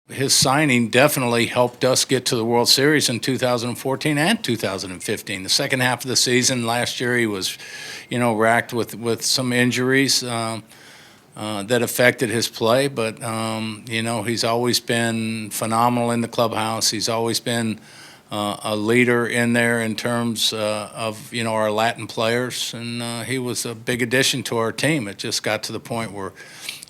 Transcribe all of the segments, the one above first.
His signing definitely helped us get to the World Series in 2014 and 2015. The second half of the season last year, he was, racked with some injuries that affected his play. But he's always been phenomenal in the clubhouse. He's always been a leader in there in terms of our Latin players, and he was a big addition to our team. It just got to the point where,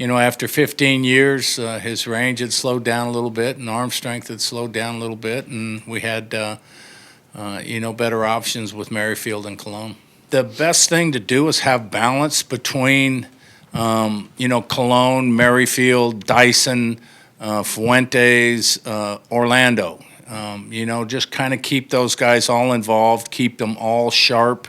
after 15 years, his range had slowed down a little bit, and arm strength had slowed down a little bit, and we had better options with Merrifield and Cologne. The best thing to do is have balance between Cologne, Merrifield, Dyson, Fuentes, Orlando. Just kind of keep those guys all involved, keep them all sharp,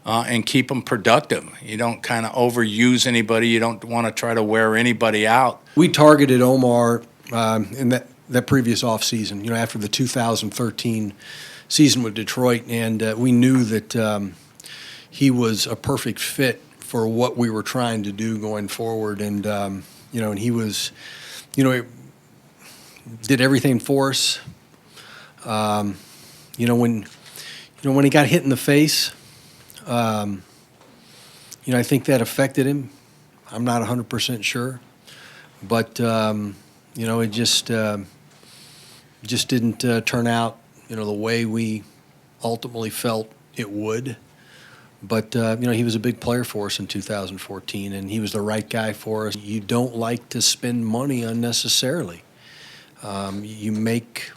and keep them productive. You don't kind of overuse anybody. You don't want to try to wear anybody out. We targeted Omar in that previous offseason, after the 2013 season with Detroit, and we knew that he was a perfect fit for what we were trying to do going forward. And, and he was, did everything for us. When he got hit in the face, I think that affected him. I'm not 100% sure, but it just didn't turn out the way we ultimately felt it would. But he was a big player for us in 2014, and he was the right guy for us. You don't like to spend money unnecessarily. You make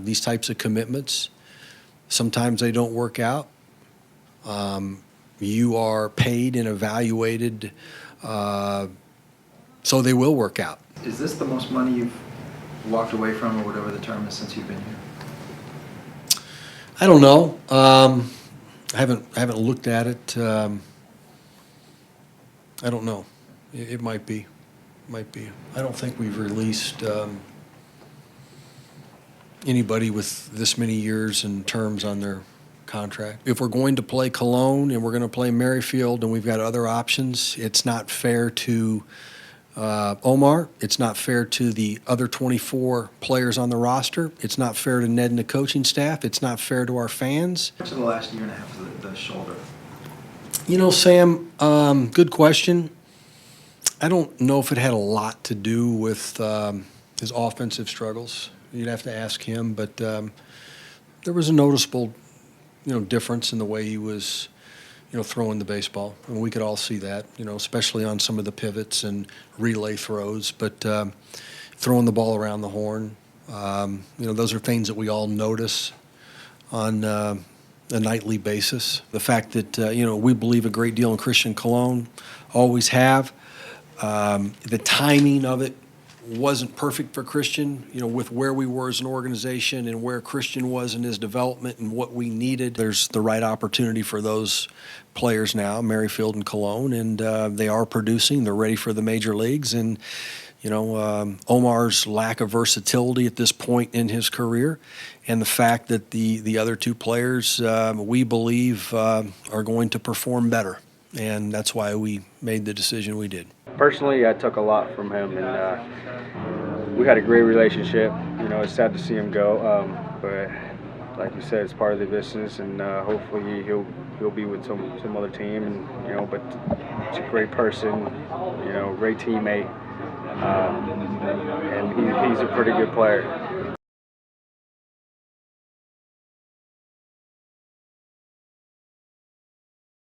these types of commitments. Sometimes they don't work out. You are paid and evaluated, so they will work out. Is this the most money you've walked away from, or whatever the term is, since you've been here? I don't know. I haven't looked at it. I don't know. It might be. I don't think we've released anybody with this many years and terms on their contract. If we're going to play Cologne and we're going to play Merrifield and we've got other options, it's not fair to Omar. It's not fair to the other 24 players on the roster. It's not fair to Ned and the coaching staff. It's not fair to our fans. What's the last year and a half of the shoulder? Sam, good question. I don't know if it had a lot to do with his offensive struggles. You'd have to ask him, but there was a noticeable, difference in the way he was, throwing the baseball. And we could all see that, especially on some of the pivots and relay throws. But throwing the ball around the horn, those are things that we all notice on a nightly basis. The fact that, we believe a great deal in Christian Cologne, always have. The timing of it wasn't perfect for Christian, with where we were as an organization and where Christian was in his development and what we needed. There's the right opportunity for those players now, Merrifield and Cologne, and they are producing. They're ready for the major leagues. And, Omar's lack of versatility at this point in his career and the fact that the other two players, we believe, are going to perform better. And that's why we made the decision we did. Personally, I took a lot from him, and we had a great relationship. It's sad to see him go, but like you said, it's part of the business, and hopefully he'll be with some other team. And but he's a great person, great teammate, and he's a pretty good player.